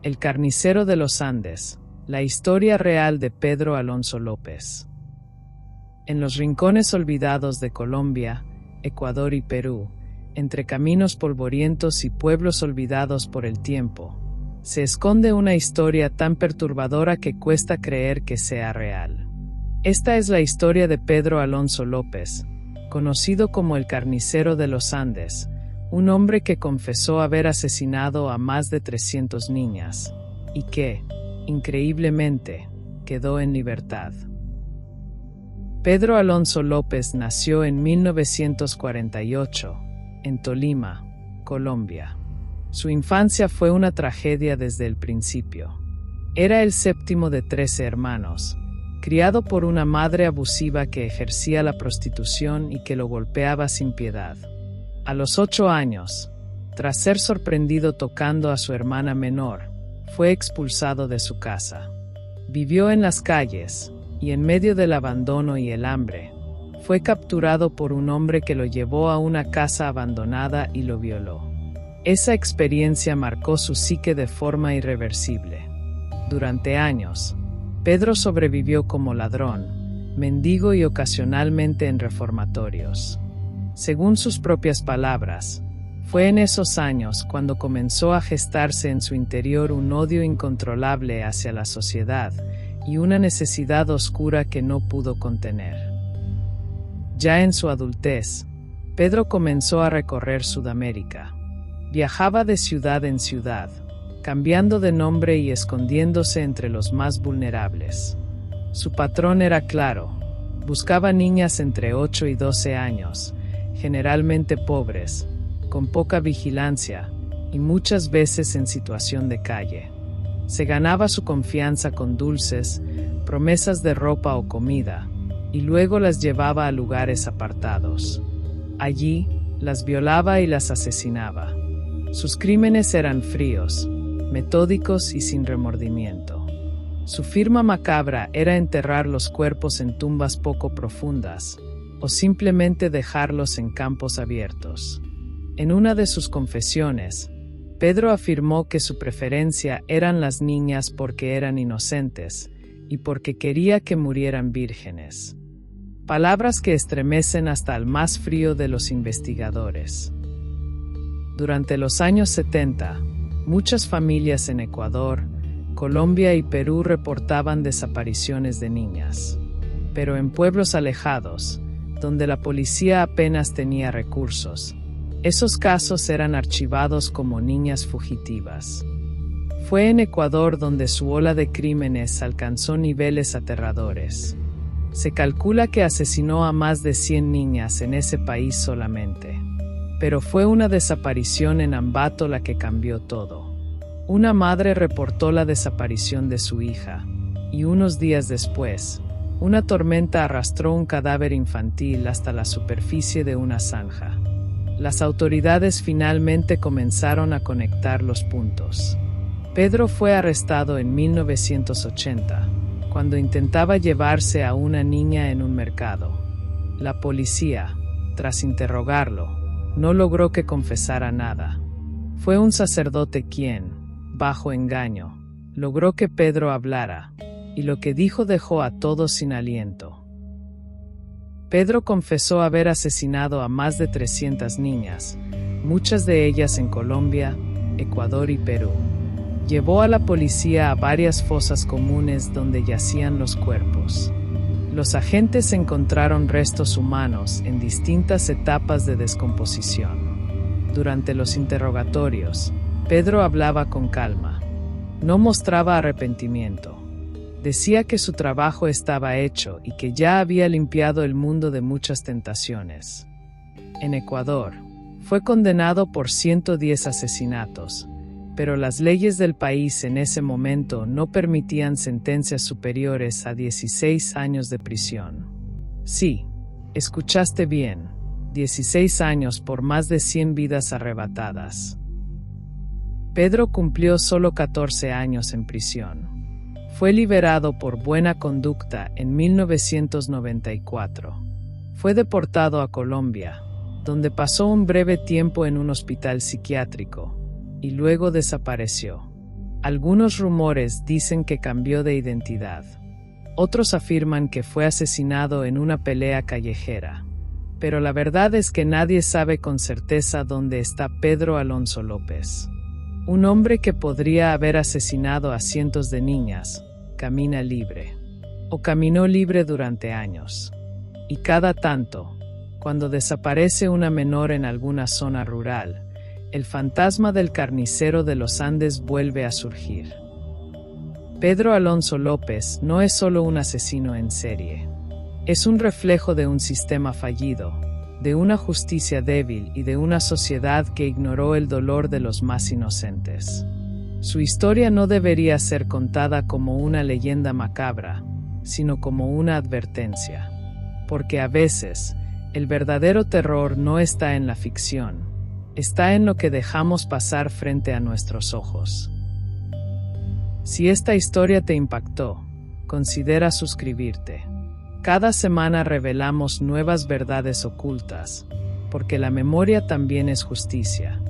El carnicero de los Andes, la historia real de Pedro Alonso López. En los rincones olvidados de Colombia, Ecuador y Perú, entre caminos polvorientos y pueblos olvidados por el tiempo, se esconde una historia tan perturbadora que cuesta creer que sea real. Esta es la historia de Pedro Alonso López, conocido como el carnicero de los Andes, un hombre que confesó haber asesinado a más de 300 niñas, y que, increíblemente, quedó en libertad. Pedro Alonso López nació en 1948, en Tolima, Colombia. Su infancia fue una tragedia desde el principio. Era el séptimo de 13 hermanos, criado por una madre abusiva que ejercía la prostitución y que lo golpeaba sin piedad. A los 8 años, tras ser sorprendido tocando a su hermana menor, fue expulsado de su casa. Vivió en las calles, y en medio del abandono y el hambre, fue capturado por un hombre que lo llevó a una casa abandonada y lo violó. Esa experiencia marcó su psique de forma irreversible. Durante años, Pedro sobrevivió como ladrón, mendigo y ocasionalmente en reformatorios. Según sus propias palabras, fue en esos años cuando comenzó a gestarse en su interior un odio incontrolable hacia la sociedad y una necesidad oscura que no pudo contener. Ya en su adultez, Pedro comenzó a recorrer Sudamérica. Viajaba de ciudad en ciudad, cambiando de nombre y escondiéndose entre los más vulnerables. Su patrón era claro: buscaba niñas entre 8 y 12 años, generalmente pobres, con poca vigilancia y muchas veces en situación de calle. Se ganaba su confianza con dulces, promesas de ropa o comida, y luego las llevaba a lugares apartados. Allí, las violaba y las asesinaba. Sus crímenes eran fríos, metódicos y sin remordimiento. Su firma macabra era enterrar los cuerpos en tumbas poco profundas, o simplemente dejarlos en campos abiertos. En una de sus confesiones, Pedro afirmó que su preferencia eran las niñas porque eran inocentes y porque quería que murieran vírgenes. Palabras que estremecen hasta el más frío de los investigadores. Durante los años 70, muchas familias en Ecuador, Colombia y Perú reportaban desapariciones de niñas. Pero en pueblos alejados, donde la policía apenas tenía recursos, esos casos eran archivados como niñas fugitivas. Fue en Ecuador donde su ola de crímenes alcanzó niveles aterradores. Se calcula que asesinó a más de 100 niñas en ese país solamente. Pero fue una desaparición en Ambato la que cambió todo. Una madre reportó la desaparición de su hija, y unos días después, una tormenta arrastró un cadáver infantil hasta la superficie de una zanja. Las autoridades finalmente comenzaron a conectar los puntos. Pedro fue arrestado en 1980, cuando intentaba llevarse a una niña en un mercado. La policía, tras interrogarlo, no logró que confesara nada. Fue un sacerdote quien, bajo engaño, logró que Pedro hablara, y lo que dijo dejó a todos sin aliento. Pedro confesó haber asesinado a más de 300 niñas, muchas de ellas en Colombia, Ecuador y Perú. Llevó a la policía a varias fosas comunes donde yacían los cuerpos. Los agentes encontraron restos humanos en distintas etapas de descomposición. Durante los interrogatorios, Pedro hablaba con calma. No mostraba arrepentimiento. Decía que su trabajo estaba hecho y que ya había limpiado el mundo de muchas tentaciones. En Ecuador, fue condenado por 110 asesinatos, pero las leyes del país en ese momento no permitían sentencias superiores a 16 años de prisión. Sí, escuchaste bien, 16 años por más de 100 vidas arrebatadas. Pedro cumplió solo 14 años en prisión. Fue liberado por buena conducta en 1994. Fue deportado a Colombia, donde pasó un breve tiempo en un hospital psiquiátrico, y luego desapareció. Algunos rumores dicen que cambió de identidad. Otros afirman que fue asesinado en una pelea callejera. Pero la verdad es que nadie sabe con certeza dónde está Pedro Alonso López. Un hombre que podría haber asesinado a cientos de niñas, camina libre. O caminó libre durante años. Y cada tanto, cuando desaparece una menor en alguna zona rural, el fantasma del carnicero de los Andes vuelve a surgir. Pedro Alonso López no es solo un asesino en serie. Es un reflejo de un sistema fallido, de una justicia débil y de una sociedad que ignoró el dolor de los más inocentes. Su historia no debería ser contada como una leyenda macabra, sino como una advertencia. Porque a veces, el verdadero terror no está en la ficción, está en lo que dejamos pasar frente a nuestros ojos. Si esta historia te impactó, considera suscribirte. Cada semana revelamos nuevas verdades ocultas, porque la memoria también es justicia.